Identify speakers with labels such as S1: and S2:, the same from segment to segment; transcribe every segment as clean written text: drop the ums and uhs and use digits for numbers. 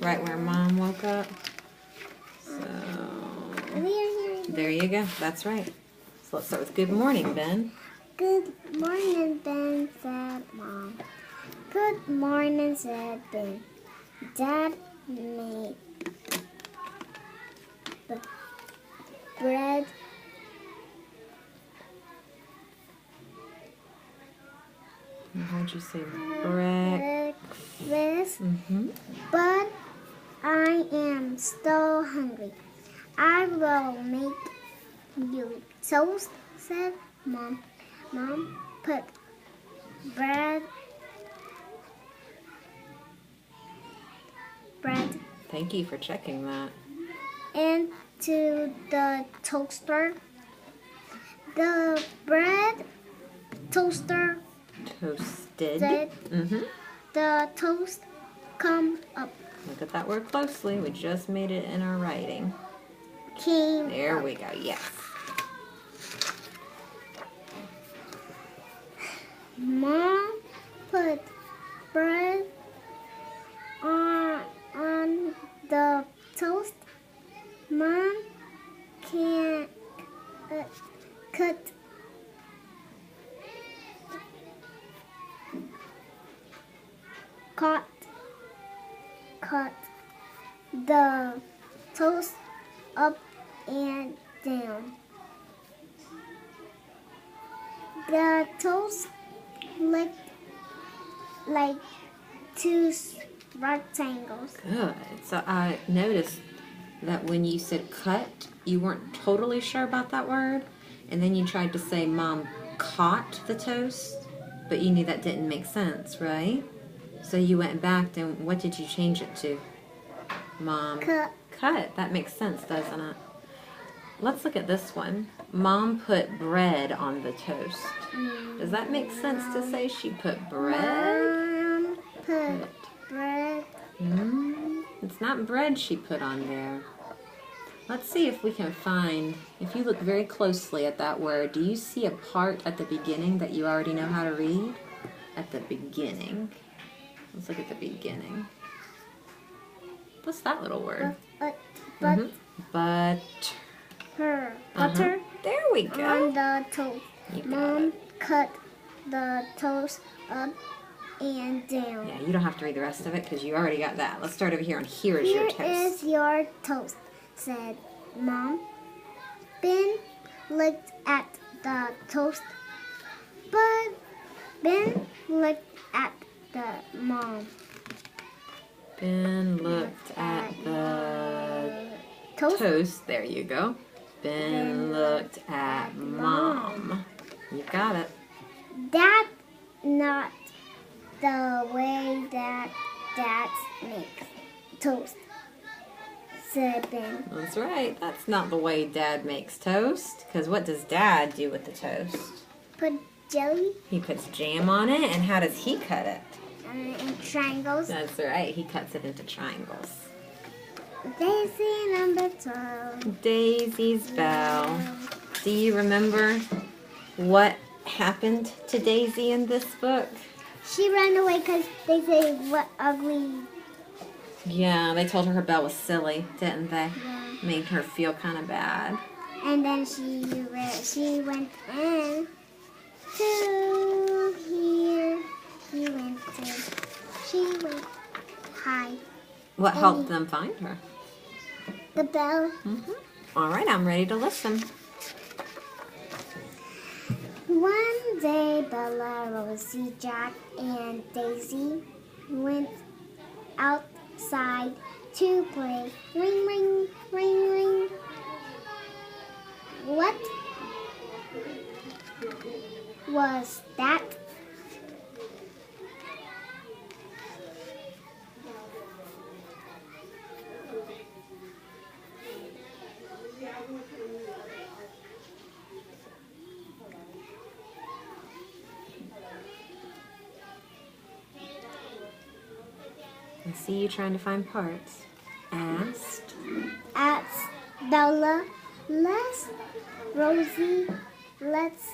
S1: right where Mom woke up. So, there you go. That's right. So let's start with good morning, Ben.
S2: Good morning, Ben, said Mom. Good morning, said Ben. Dad made bread.
S1: How'd you say breakfast?
S2: But I am still hungry. I will make you toast, said Mom. Mom put bread.
S1: Thank you for checking that.
S2: Into the toaster. The bread toaster
S1: Toasted.
S2: the toast come up.
S1: Look at that word closely. We just made it in our writing. There we go. Yes.
S2: Mom put bread on the toast. Mom can cut the toast up and down. The toast looked like two rectangles.
S1: Good. So I noticed that when you said cut, you weren't totally sure about that word. And then you tried to say Mom caught the toast, but you knew that didn't make sense, right? So you went back and what did you change it to? Mom cut. That makes sense, doesn't it? Let's look at this one. Mom put bread on the toast. Does that make sense to say she put bread?
S2: Mom put bread.
S1: It's not bread she put on there. Let's see if we can find, if you look very closely at that word, do you see a part at the beginning that you already know how to read? At the beginning. Let's look at the beginning. What's that little word? Butter.
S2: Butter.
S1: There we go.
S2: On the toast.
S1: You got
S2: Mom
S1: it.
S2: cut the toast up and down.
S1: Yeah, you don't have to read the rest of it because you already got that. Let's start over here and here is your toast.
S2: Here is your toast, said Mom. Ben looked at the toast, but Ben looked at the Mom.
S1: Ben looked at the toast. There you go. Ben looked at Mom. You got it.
S2: That's not the way that Dad makes toast, said Ben.
S1: That's right. That's not the way Dad makes toast. Because what does Dad do with the toast?
S2: Put jelly.
S1: He puts jam on it. And how does he cut it?
S2: In triangles.
S1: That's right. He cuts it into triangles.
S2: Daisy number 12.
S1: Daisy's bell. Do you remember what happened to Daisy in this book?
S2: She ran away because they say what ugly.
S1: Yeah, they told her bell was silly, didn't they?
S2: Yeah.
S1: Made her feel kind of bad.
S2: And then she went in to here. She went high.
S1: What helped them find her?
S2: The bell.
S1: All right, I'm ready to listen.
S2: One day, Bella, Rosie, Jack, and Daisy went outside to play. Ring, ring, ring, ring. What was that?
S1: I see you trying to find parts. Asked
S2: Bella, Rosie, let's.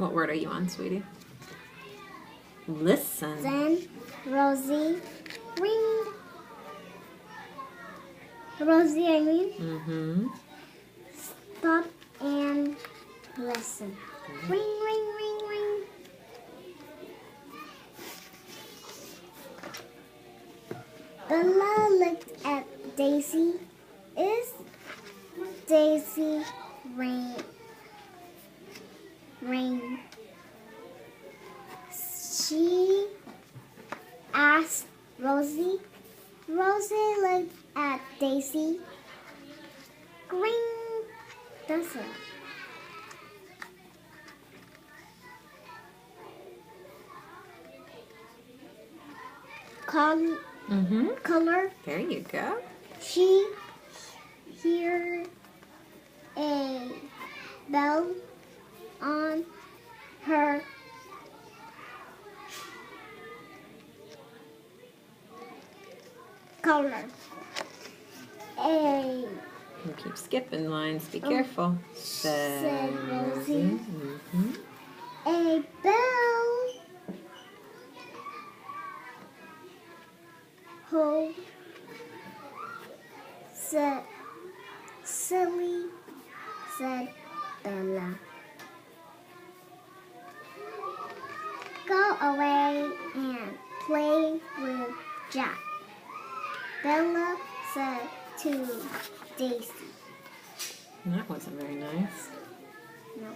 S1: What word are you on, sweetie? Listen.
S2: Then Rosie, ring. Rosie, I mean,
S1: Mm-hmm.
S2: stop and listen. Ring, ring, ring, ring. Bella looked at Daisy. Is Daisy ring? She asked Rosie. Rosie looked at Daisy. Ring, does it?
S1: Mm-hmm.
S2: Color.
S1: There you go.
S2: She heard a bell on her collar.
S1: You keep skipping lines. Be careful.
S2: Said Rosie.
S1: Mm-hmm.
S2: A bell. Hold. Said silly. Said Bella. Go away and play with Jack. Bella said to Daisy.
S1: That wasn't very nice.
S2: No.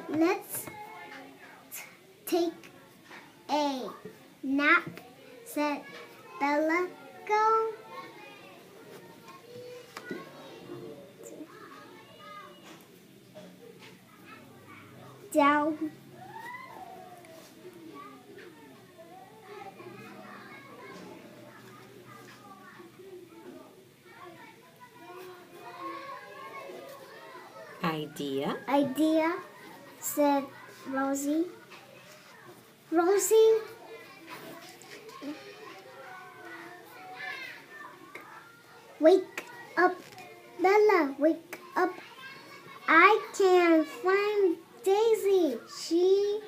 S2: Let's take a nap, said Bella. Go. Down. Idea, said Rosie. Rosie, wake up. Bella, wake up. I can't find Daisy. She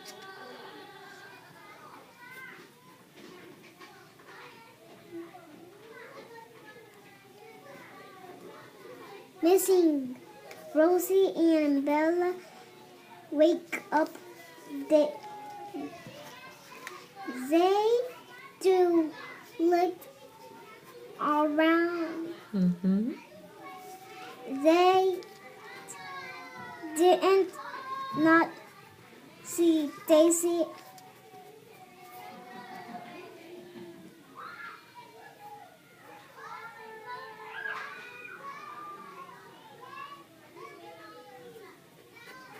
S2: missing. Rosie and Bella wake up. They do look around.
S1: Mm-hmm.
S2: They didn't not see Daisy.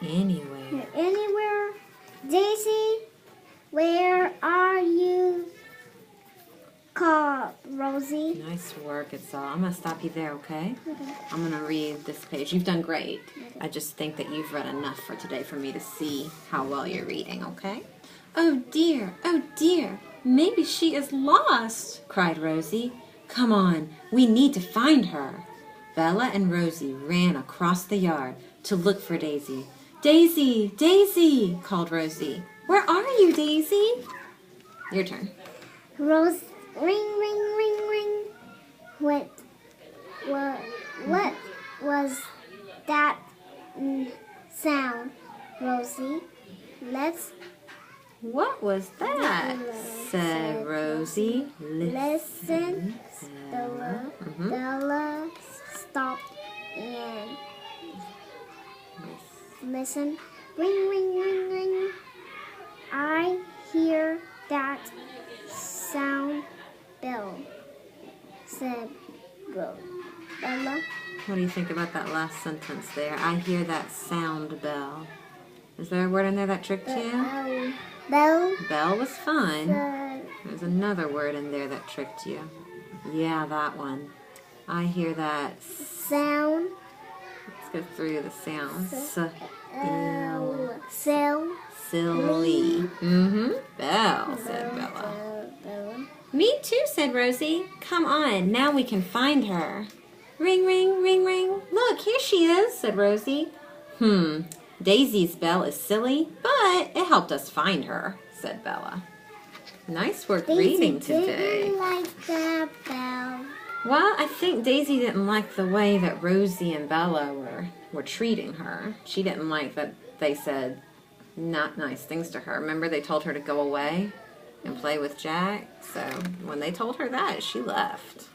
S2: Anywhere. Daisy, where are you? Called Rosie.
S1: Nice work, Itzel. I'm going to stop you there, okay?
S2: Okay.
S1: I'm going to read this page. You've done great. I just think that you've read enough for today for me to see how well you're reading, okay? Oh dear, maybe she is lost, cried Rosie. Come on, we need to find her. Bella and Rosie ran across the yard to look for Daisy. Daisy, Daisy, called Rosie. Where are you, Daisy? Your turn.
S2: Rose, ring, ring, ring, ring. What was that sound, Rosie?
S1: What was that? said Rosie.
S2: Listen, Bella. Bella stopped and listen. Ring, ring, ring, ring. I hear that sound, Bell, said Bella.
S1: What do you think about that last sentence there? I hear that sound, Bell. Is there a word in there that tricked you?
S2: Bell.
S1: Bell was fine. There's another word in there that tricked you. Yeah, that one. I hear that
S2: Sound.
S1: Let's go through the sounds.
S2: Silly.
S1: Bell, said Bella. Me too, said Rosie. Come on, now we can find her. Ring, ring, ring, ring. Look, here she is, said Rosie. Daisy's bell is silly, but it helped us find her, said Bella. Nice work reading today.
S2: Didn't like that bell.
S1: Well, I think Daisy didn't like the way that Rosie and Bella were treating her. She didn't like that they said not nice things to her. Remember they told her to go away and play with Jack? So when they told her that, she left.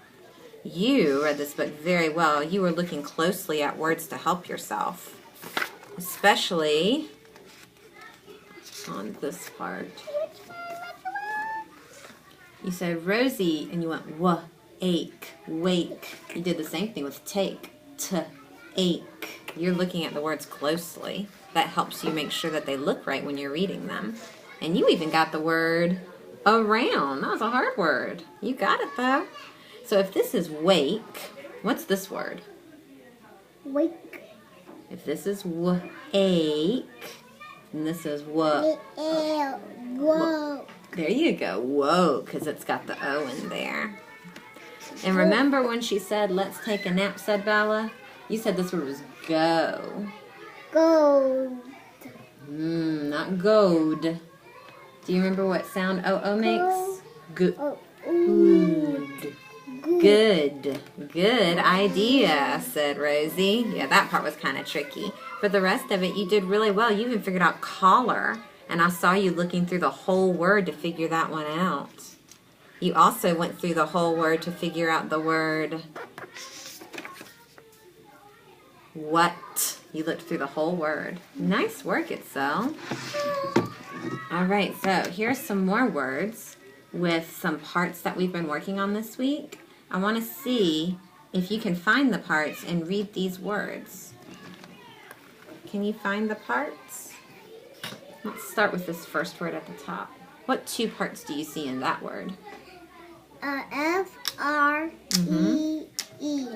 S1: You read this book very well. You were looking closely at words to help yourself, especially on this part. You said Rosie, and you went ache, wake. You did the same thing with take, ache. You're looking at the words closely. That helps you make sure that they look right when you're reading them. And you even got the word around. That was a hard word. You got it though. So if this is wake, what's this word?
S2: Wake.
S1: If this is ache, and this is
S2: Whoa.
S1: There you go. Whoa, because it's got the O in there. And remember when she said, let's take a nap, said Bella? You said this word was go.
S2: Gold.
S1: Not goad. Do you remember what sound O-O makes? Good. Good. Good idea, said Rosie. Yeah, that part was kind of tricky. But the rest of it, you did really well. You even figured out collar. And I saw you looking through the whole word to figure that one out. You also went through the whole word to figure out the word what. You looked through the whole word. Nice work, Itzel. All right, so here's some more words with some parts that we've been working on this week. I want to see if you can find the parts and read these words. Can you find the parts? Let's start with this first word at the top. What two parts do you see in that word?
S2: F-R-E-E.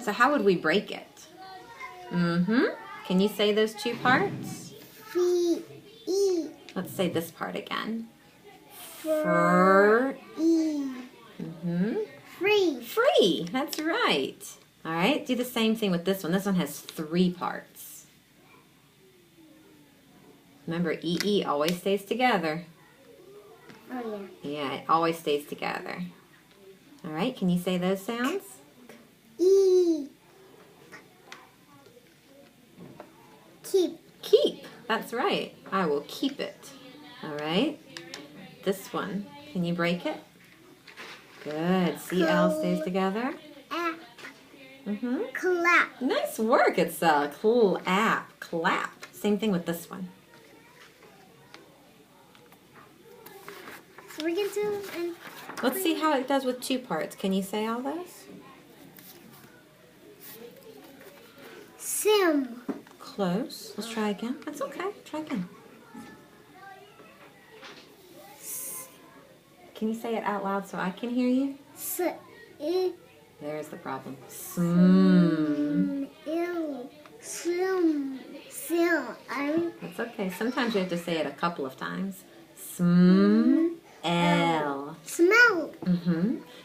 S1: So how would we break it? Can you say those two parts?
S2: F-E.
S1: Let's say this part again.
S2: F-E. Free.
S1: Free. That's right. All right, do the same thing with this one. This one has three parts. Remember, E-E always stays together.
S2: Oh, yeah.
S1: Yeah, it always stays together. All right, can you say those sounds?
S2: E. Keep.
S1: Keep. That's right. I will keep it. All right. This one. Can you break it? Good. C-L stays together.
S2: Clap.
S1: Nice work, Itzel. Clap. Clap. Same thing with this one.
S2: So we can do and
S1: Let's see how it does with two parts. Can you say all those?
S2: sim.
S1: Close. Let's try again. That's okay. Try again. Can you say it out loud so I can hear you? There's the problem.
S2: Sim.
S1: That's okay. Sometimes you have to say it a couple of times. L.
S2: Smell.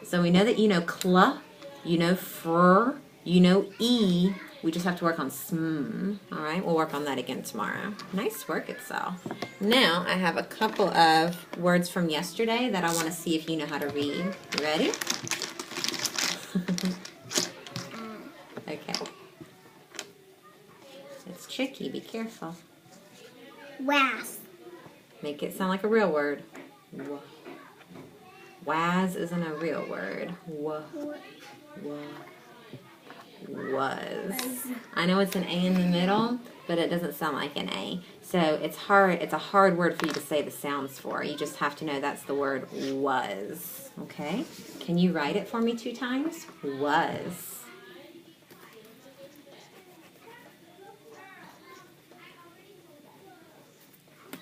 S1: So we know that you know cl, you know fr, you know e. We just have to work on sm. All right, we'll work on that again tomorrow. Nice work, Itzel. Now I have a couple of words from yesterday that I want to see if you know how to read. You ready? Okay. It's tricky. Be careful.
S2: Was.
S1: Make it sound like a real word. Was isn't a real word. Was. I know it's an A in the middle, but it doesn't sound like an A. So it's hard. It's a hard word for you to say the sounds for. You just have to know that's the word was. Okay? Can you write it for me 2 times? Was.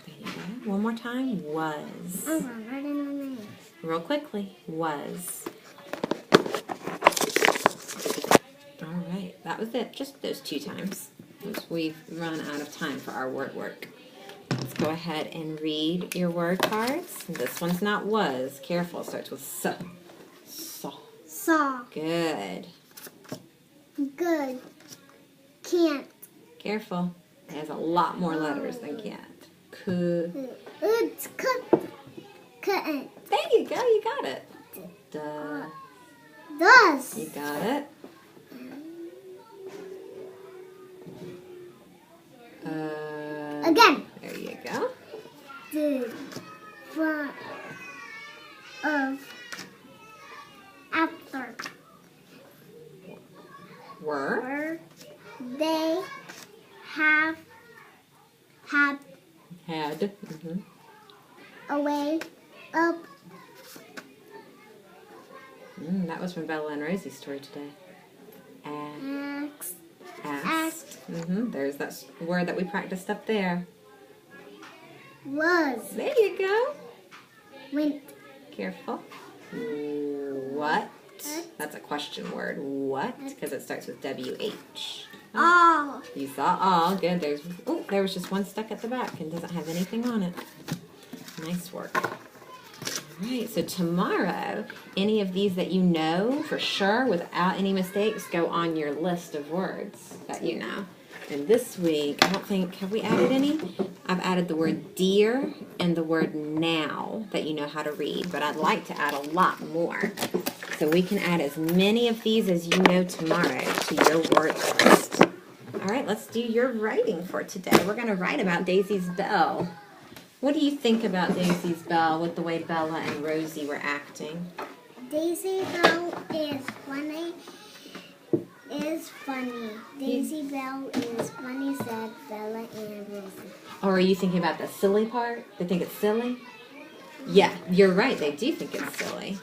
S1: There you go. One more time. Was.
S2: I'm writing my name.
S1: Real quickly. Was. All right, that was it. Just those 2 times. We've run out of time for our word work. Let's go ahead and read your word cards. This one's not was. Careful, it starts with s. Saw.
S2: Saw.
S1: Good.
S2: Good. Can't.
S1: Careful. It has a lot more letters than can't.
S2: It's cut. Couldn't.
S1: There you go. You got it. Duh.
S2: Does.
S1: You got it.
S2: Again.
S1: There you go.
S2: The front of after.
S1: Were.
S2: They have had
S1: Had. Mm-hmm.
S2: a way up.
S1: That was from Bella and Rosie's story today.
S2: Asked.
S1: Asked. There's that word that we practiced up there.
S2: Was.
S1: There you go.
S2: Went.
S1: Careful. What? That's a question word. What? Because it starts with W-H.
S2: All.
S1: You saw all. Good. There was just one stuck at the back and doesn't have anything on it. Nice work. All right. So tomorrow, any of these that you know for sure without any mistakes go on your list of words that you know. And this week, I don't think, have we added any? I've added the word dear and the word now that you know how to read, but I'd like to add a lot more. So we can add as many of these as you know tomorrow to your word list. All right, let's do your writing for today. We're going to write about Daisy's bell. What do you think about Daisy's bell with the way Bella and Rosie were acting?
S2: Daisy Bell is funny. Daisy Bell is funny, said Bella and Rosie.
S1: Or are you thinking about the silly part? They think it's silly? Yeah, you're right. They do think it's silly.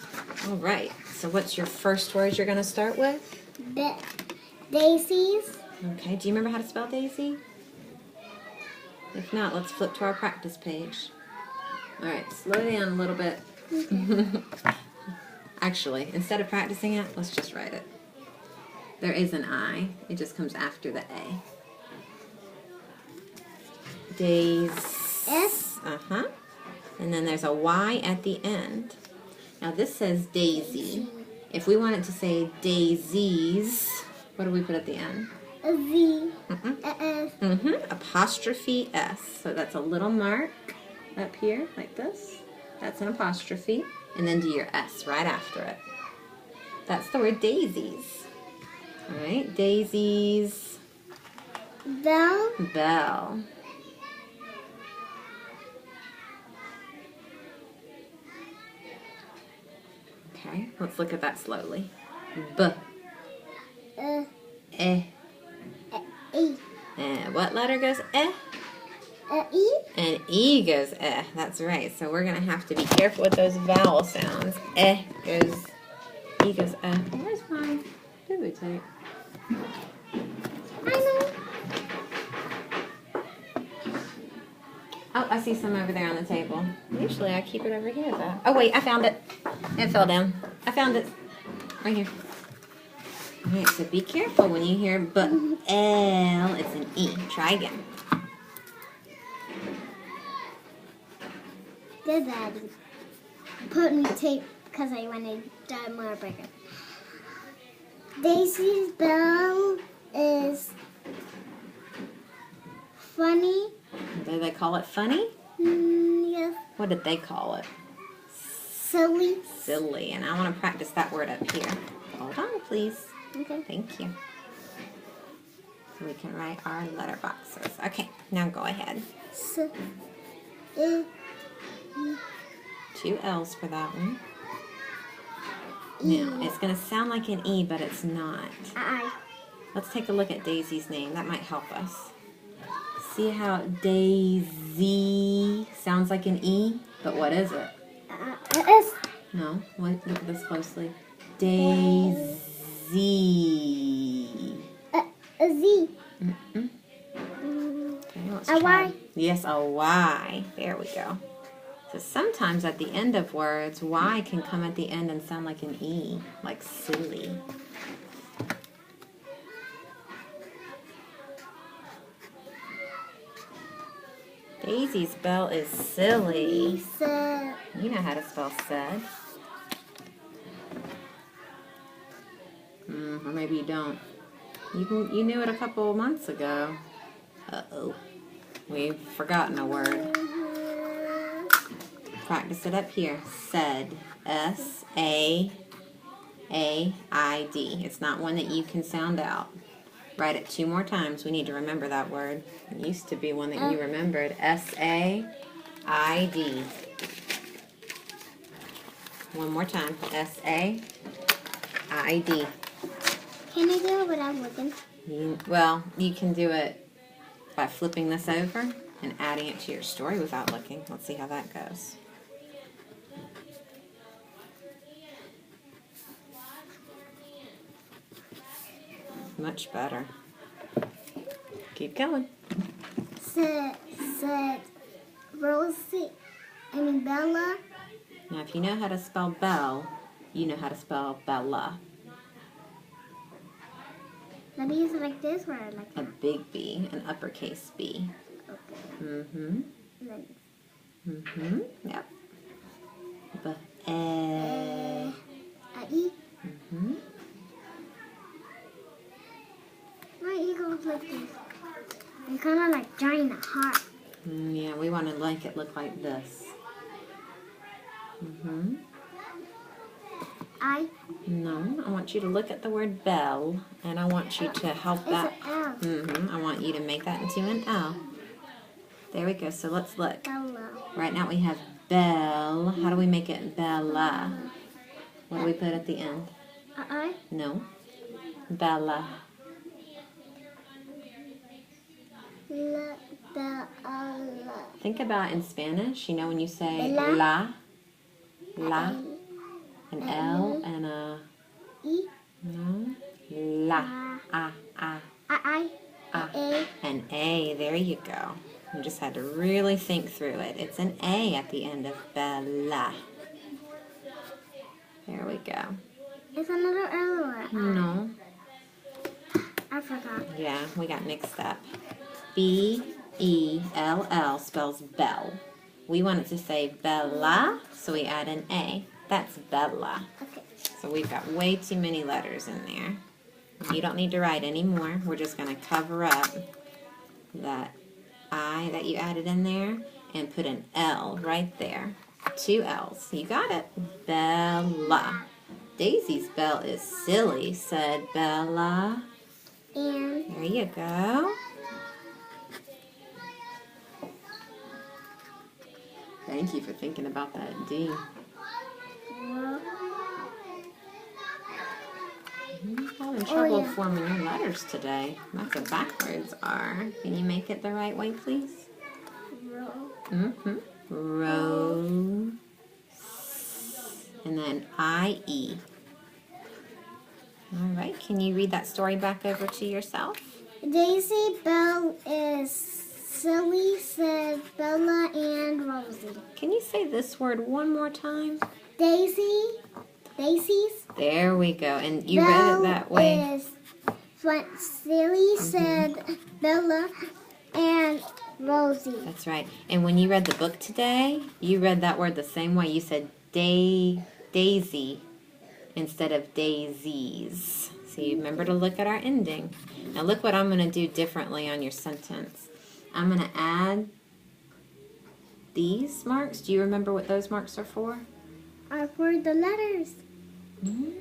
S1: All right. So what's your first word you're going to start with?
S2: Daisy's.
S1: Okay. Do you remember how to spell Daisy? If not, let's flip to our practice page. All right. Slow down a little bit.
S2: Okay.
S1: Actually, instead of practicing it, let's just write it. There is an I. It just comes after the A.
S2: S.
S1: Uh-huh. And then there's a Y at the end. Now this says Daisy. If we wanted to say daisies, what do we put at the end?
S2: A Z.
S1: A S. Apostrophe S. So that's a little mark up here, like this. That's an apostrophe. And then do your S right after it. That's the word daisies. All right, daisies.
S2: Bell.
S1: Bell. Okay, let's look at that slowly. B. Eh.
S2: E.
S1: What letter goes eh?
S2: E.
S1: And E goes eh. That's right. So we're going to have to be careful with those vowel sounds. Eh goes, E goes eh. Where's my boo-boo tape?
S2: I know.
S1: Oh, I see some over there on the table. Usually I keep it over here, though. Oh, wait, I found it. It fell down. I found it. Right here. All right, so be careful when you hear but L, it's an E. Try again.
S2: Good Daddy. Put me tape because I wanted more bigger. Daisy's bell is funny.
S1: Do they call it funny?
S2: Yes.
S1: What did they call it?
S2: Silly.
S1: Silly. And I want to practice that word up here. Hold on, please.
S2: Okay.
S1: Thank you. So we can write our letter boxes. Okay, now go ahead. Two L's for that one. Now, it's going to sound like an E, but it's not. Let's take a look at Daisy's name. That might help us. See how Daisy sounds like an E? But what is it?
S2: S.
S1: No. Look at this closely. Daisy.
S2: A Z.
S1: Okay, let's
S2: A
S1: try.
S2: Y.
S1: Yes, a Y. There we go. So sometimes at the end of words, Y can come at the end and sound like an E, like silly. Daisy's bell is silly. You know how to spell said. Or maybe you don't. You knew it a couple of months ago. Uh-oh. We've forgotten a word. Practice it up here. Said. S-A-A-I-D. It's not one that you can sound out. Write it 2 more times. We need to remember that word. It used to be one that you remembered. S-A-I-D. One more time. S-A-I-D.
S2: Can I do it without looking?
S1: Well, you can do it by flipping this over and adding it to your story without looking. Let's see how that goes. Much better. Keep going.
S2: Said Rosie, Bella.
S1: Now, if you know how to spell Belle, you know how to spell Bella.
S2: Let me use it like this or like
S1: A big B, an uppercase B.
S2: okay.
S1: Mm-hmm.
S2: Then
S1: Mm-hmm. Yep.
S2: I
S1: Mm-hmm.
S2: my eagles like this. They're kind of like giant heart.
S1: Yeah, we want to make it look like this. Mm-hmm. No, I want you to look at the word bell, and I want you to help that.
S2: It's an L.
S1: I want you to make that into an L. There we go. So let's look.
S2: Bella.
S1: Right now we have bell. How do we make it Bella? What do we put at the end?
S2: I.
S1: No. Bella.
S2: La. Bella.
S1: Think about in Spanish, you know, when you say
S2: Bella.
S1: la, an L and a
S2: E.
S1: no, la, ah,
S2: I. A.
S1: an A. There you go. You just had to really think through it. It's an A at the end of Bella. There we go.
S2: It's another L or I.
S1: No.
S2: I forgot.
S1: Yeah, we got mixed up. B-E-L-L spells bell. We want it to say Bella, so we add an A. That's Bella.
S2: Okay.
S1: So we've got way too many letters in there. You don't need to write anymore. We're just going to cover up that I that you added in there and put an L right there. 2 L's. You got it. Bella. Daisy's bell is silly, said Bella.
S2: And
S1: There you go. Thank you for thinking about that D. You're having trouble forming your letters today. That's what backwards are. Can you make it the right way, please?
S2: row.
S1: Rose. And then I-E. All right. Can you read that story back over to yourself?
S2: Daisy Bell is silly, said Bella and Rosie.
S1: Can you say this word one more time?
S2: Daisy's.
S1: There we go. And you
S2: Belle
S1: read it that way.
S2: Is silly, said Bella and Rosie.
S1: That's right. And when you read the book today, you read that word the same way. You said daisy instead of daisies. So you remember to look at our ending. Now look what I'm going to do differently on your sentence. I'm going to add these marks. Do you remember what those marks are for?
S2: Are for the letters.
S1: No.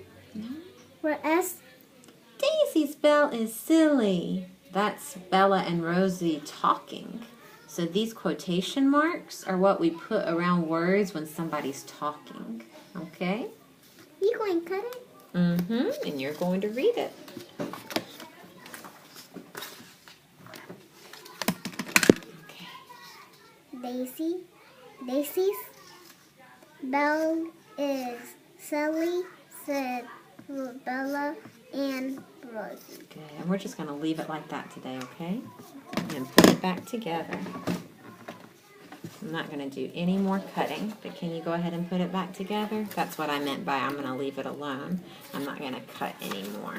S2: For S.
S1: Daisy's bell is silly. That's Bella and Rosie talking. So these quotation marks are what we put around words when somebody's talking. Okay?
S2: You going to cut it?
S1: And you're going to read it. Okay.
S2: Daisy's bell is silly, said Bella and Rosie.
S1: Good. And we're just going to leave it like that today, okay? And put it back together. I'm not going to do any more cutting, but can you go ahead and put it back together? That's what I meant by I'm going to leave it alone. I'm not going to cut anymore.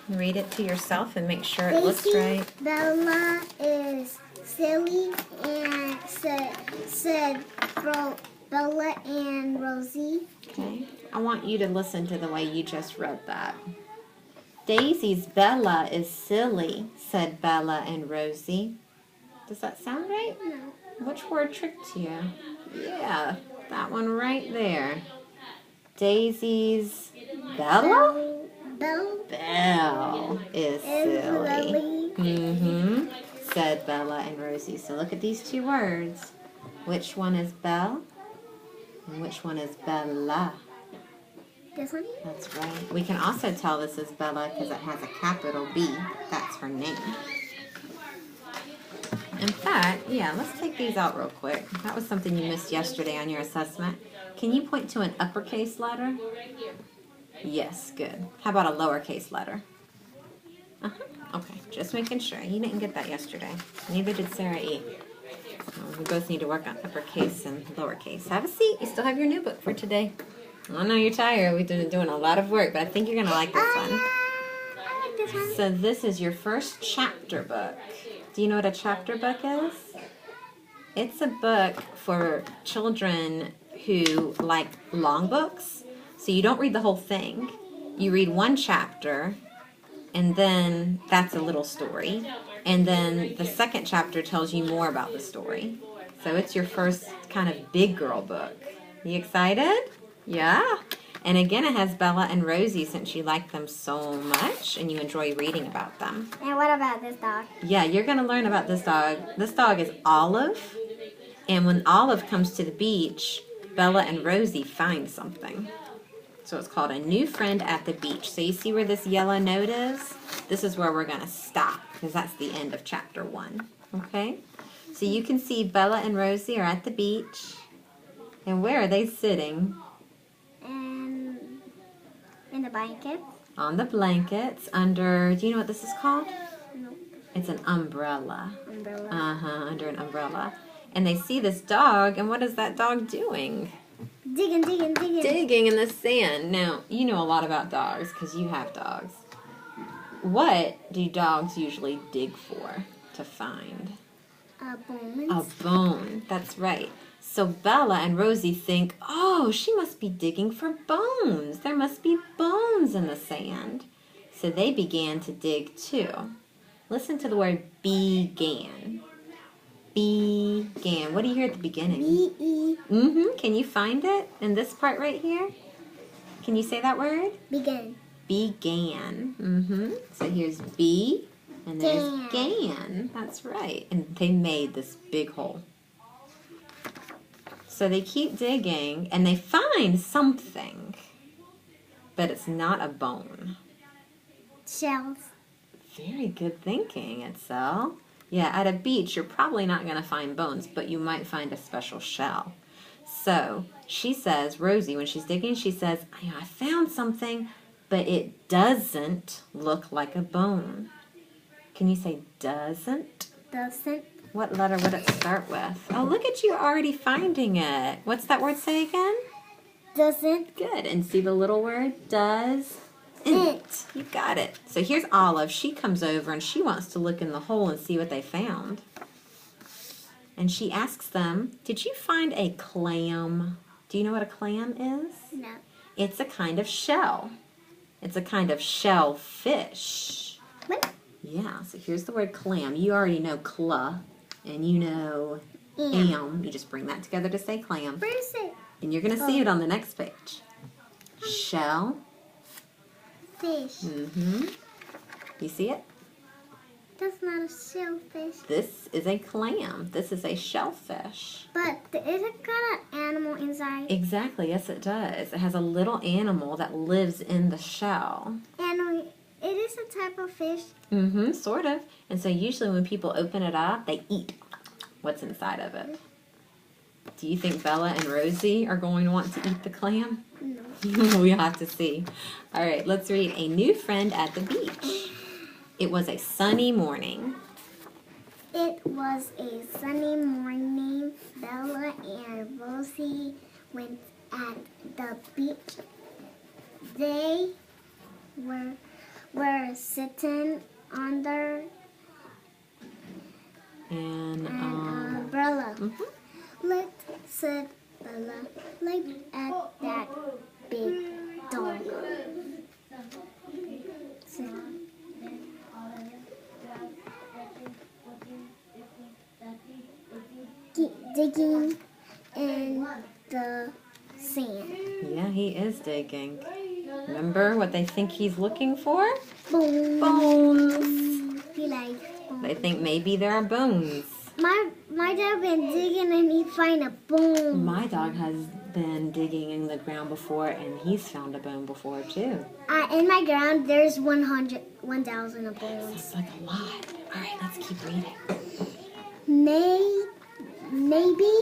S1: Read it to yourself and make sure it looks
S2: Daisy,
S1: right.
S2: Bella is silly and said Bella and Rosie.
S1: Okay. I want you to listen to the way you just read that. Daisy's Bella is silly, said Bella and Rosie. Does that sound right?
S2: No.
S1: Which word tricked you? Yeah, that one right there. Daisy's Bella? Belle is silly. Said Bella and Rosie. So look at these two words. Which one is Belle? And which one is Bella?
S2: This one?
S1: That's right. We can also tell this is Bella because it has a capital B. That's her name. In fact, yeah, let's take these out real quick. That was something you missed yesterday on your assessment. Can you point to an uppercase letter? Yes, good. How about a lowercase letter? Okay, just making sure. You didn't get that yesterday. Neither did Sarah E. We both need to work on uppercase and lowercase. Have a seat. You still have your new book for today. I know you're tired. We've been doing a lot of work, but I think you're going to like this one.
S2: I like this one.
S1: So this is your first chapter book. Do you know what a chapter book is? It's a book for children who like long books. So you don't read the whole thing. You read one chapter, and then that's a little story. And then the second chapter tells you more about the story. So it's your first kind of big girl book. You excited? Yeah. And again, it has Bella and Rosie since you like them so much and you enjoy reading about them.
S2: And what about this dog?
S1: Yeah, you're going to learn about this dog. This dog is Olive. And when Olive comes to the beach, Bella and Rosie find something. So it's called A New Friend at the Beach. So you see where this yellow note is? This is where we're going to stop because that's the end of chapter 1. Okay? So you can see Bella and Rosie are at the beach. And where are they sitting?
S2: In the blanket.
S1: On the blankets under, do you know what this is called?
S2: No.
S1: It's an umbrella.
S2: Umbrella.
S1: Under an umbrella. And they see this dog, and what is that dog doing?
S2: Digging.
S1: Digging in the sand. Now, you know a lot about dogs because you have dogs. What do dogs usually dig for to find?
S2: A bone.
S1: A bone. That's right. So Bella and Rosie think, oh, she must be digging for bones. There must be bones in the sand. So they began to dig too. Listen to the word began. Began. What do you hear at the beginning?
S2: B-E.
S1: Can you find it in this part right here? Can you say that word?
S2: Began.
S1: Began. So here's B and there's gan. That's right. And they made this big hole. So they keep digging and they find something. But it's not a bone.
S2: Shells.
S1: Very good thinking, Itzel. Yeah, at a beach, you're probably not going to find bones, but you might find a special shell. So she says, Rosie, when she's digging, she says, I found something, but it doesn't look like a bone. Can you say doesn't?
S2: Doesn't.
S1: What letter would it start with? Oh, look at you already finding it. What's that word say again?
S2: Doesn't.
S1: Good. And see the little word? Does. It. You got it. So here's Olive. She comes over and she wants to look in the hole and see what they found. And she asks them, did you find a clam? Do you know what a clam is?
S2: No.
S1: It's a kind of shell. It's a kind of shellfish.
S2: What?
S1: Yeah, so here's the word clam. You already know cla, and you know am. You just bring that together to say clam.
S2: Where is it?
S1: And you're going to see it on the next page. Shell.
S2: Fish.
S1: You see it?
S2: That's not a shellfish.
S1: This is a clam. This is a shellfish.
S2: But is it got an animal inside?
S1: Exactly, yes it does. It has a little animal that lives in the shell.
S2: And it is a type of fish.
S1: Sort of. And so usually when people open it up, they eat what's inside of it. Do you think Bella and Rosie are going to want to eat the clam?
S2: No.
S1: We'll have to see. All right, let's read A New Friend at the Beach. It was a sunny morning.
S2: It was a sunny morning. Bella and Rosie went at the beach. They were were sitting under
S1: And
S2: an umbrella.
S1: mhm.
S2: Look, said Bella. Look at that big dog. Keep digging in the sand.
S1: Yeah, he is digging. Remember what they think he's looking for?
S2: Bones.
S1: Bones.
S2: He likes bones.
S1: They think maybe there are bones.
S2: My dad been digging and he find a bone.
S1: My dog has been digging in the ground before, and he's found a bone before too.
S2: In my ground, there's 1,000 of bones.
S1: That's like a lot. All right, let's keep reading.
S2: Maybe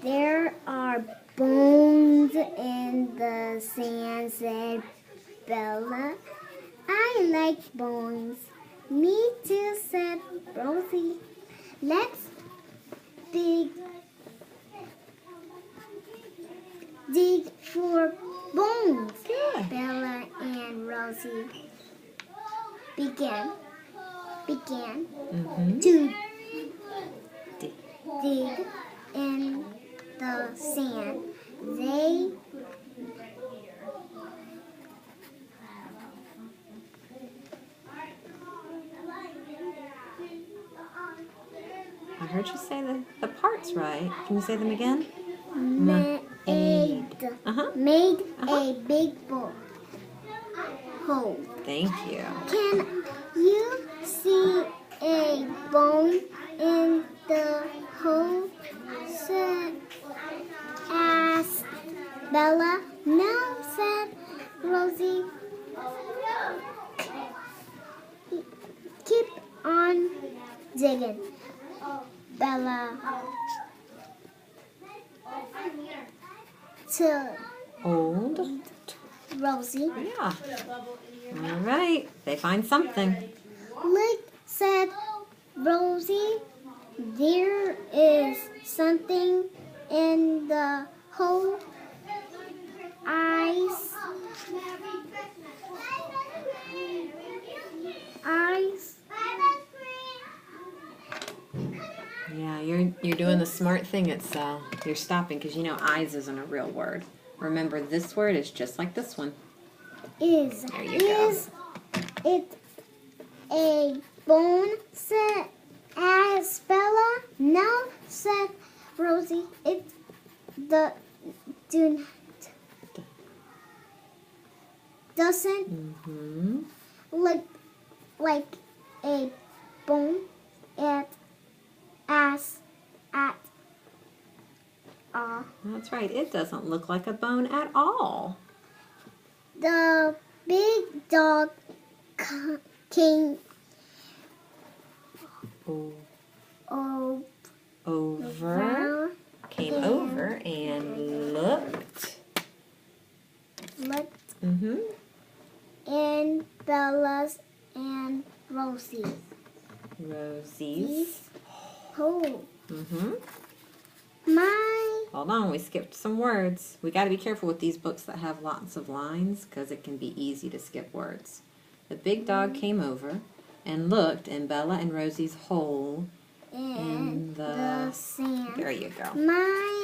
S2: there are bones in the sand, said Bella. I like bones. Me too, said Rosie. Let's dig for bones.
S1: Good.
S2: Bella and Rosie began
S1: Mm-hmm.
S2: to dig in the sand. They
S1: I heard you say the parts right. Can you say them again?
S2: made
S1: Uh-huh.
S2: a big hole.
S1: Thank you.
S2: Can you see a bone in the hole? Asked Bella. No, said Rosie. Keep on digging. Bella to
S1: Old.
S2: Rosie.
S1: Yeah. All right. They find something.
S2: Look, said Rosie. There is something in the hole. Eyes.
S1: Yeah, you're doing the smart thing, Itzel. You're stopping because you know eyes isn't a real word. Remember, this word is just like this one.
S2: Is
S1: There you go.
S2: it a bone? Said Bella. No, said Rosie. It doesn't
S1: Mm-hmm.
S2: look like a bone at all.
S1: That's right. It doesn't look like a bone at all.
S2: The big dog came
S1: Over. Came
S2: and
S1: over and looked. Mm-hmm.
S2: in Bella's and Rosie's hole.
S1: Mm-hmm.
S2: My
S1: Hold on, we skipped some words. We got to be careful with these books that have lots of lines because it can be easy to skip words. The big dog came over and looked in Bella and Rosie's hole in the
S2: sand.
S1: There you go.
S2: My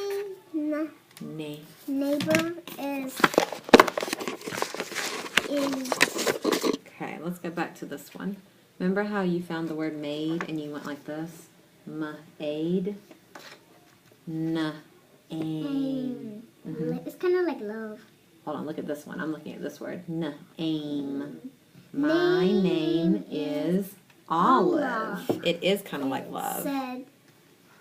S2: neighbor is
S1: Okay, let's go back to this one. Remember how you found the word made and you went like this? Ma-aid. Na-aim.
S2: It's kind of like love.
S1: Hold on, look at this one. I'm looking at this word. Na-aim. My name is Olive. It is kind of like love.
S2: Said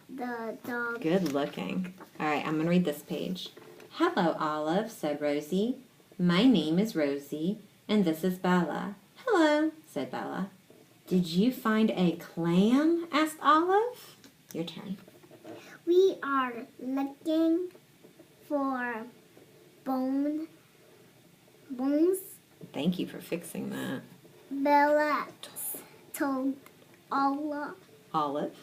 S2: the dog.
S1: Good looking. All right, I'm going to read this page. Hello, Olive, said Rosie. My name is Rosie, and this is Bella. Hello, said Bella. Did you find a clam? Asked Olive. Your turn.
S2: We are looking for bones.
S1: Thank you for fixing that.
S2: Bella told Olive.
S1: Olive.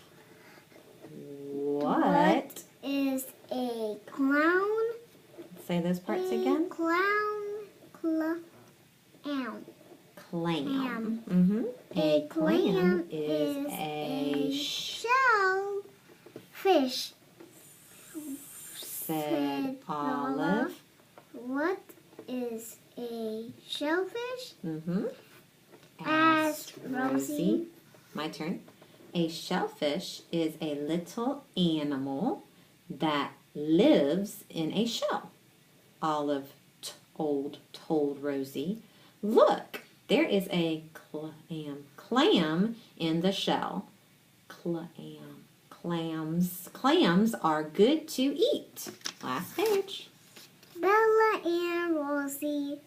S1: What?
S2: Is a clown?
S1: Say those parts again.
S2: Clown.
S1: clam.
S2: A clam is a shellfish,
S1: said Olive.
S2: What is a shellfish?
S1: Asked Rosie. My turn. A shellfish is a little animal that lives in a shell. Olive told Rosie. Look, there is a clam in the shell. Clams are good to eat. Last page.
S2: Bella and Rosie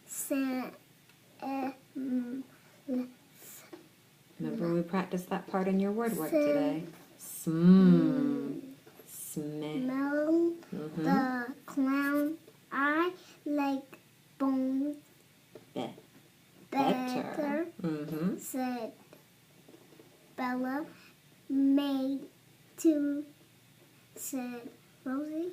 S2: said,
S1: Remember we practiced that part in your word work today.
S2: Smell
S1: Mm-hmm.
S2: the clown. I like bones better, said Bella. Made too, said Rosie.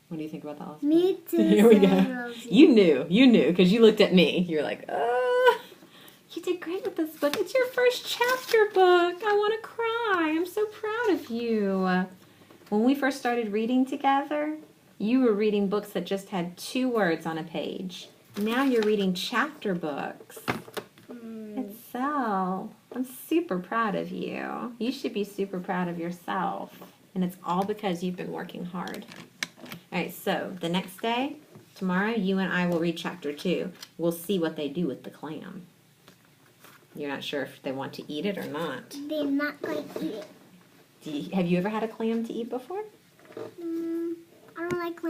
S1: What do you think about that last
S2: Me
S1: part?
S2: too,
S1: Here we
S2: said
S1: go.
S2: Rosie.
S1: You knew, because you looked at me. You're like, you did great with this book. It's your first chapter book. I want to cry. I'm so proud of you. When we first started reading together, you were reading books that just had 2 words on a page. Now you're reading chapter books. Itzel, I'm super proud of you. You should be super proud of yourself. And it's all because you've been working hard. All right, so the next day, tomorrow, you and I will read chapter 2. We'll see what they do with the clam. You're not sure if they want to eat it or not.
S2: They're not going to eat it.
S1: Have you ever had a clam to eat before?
S2: I don't like clam.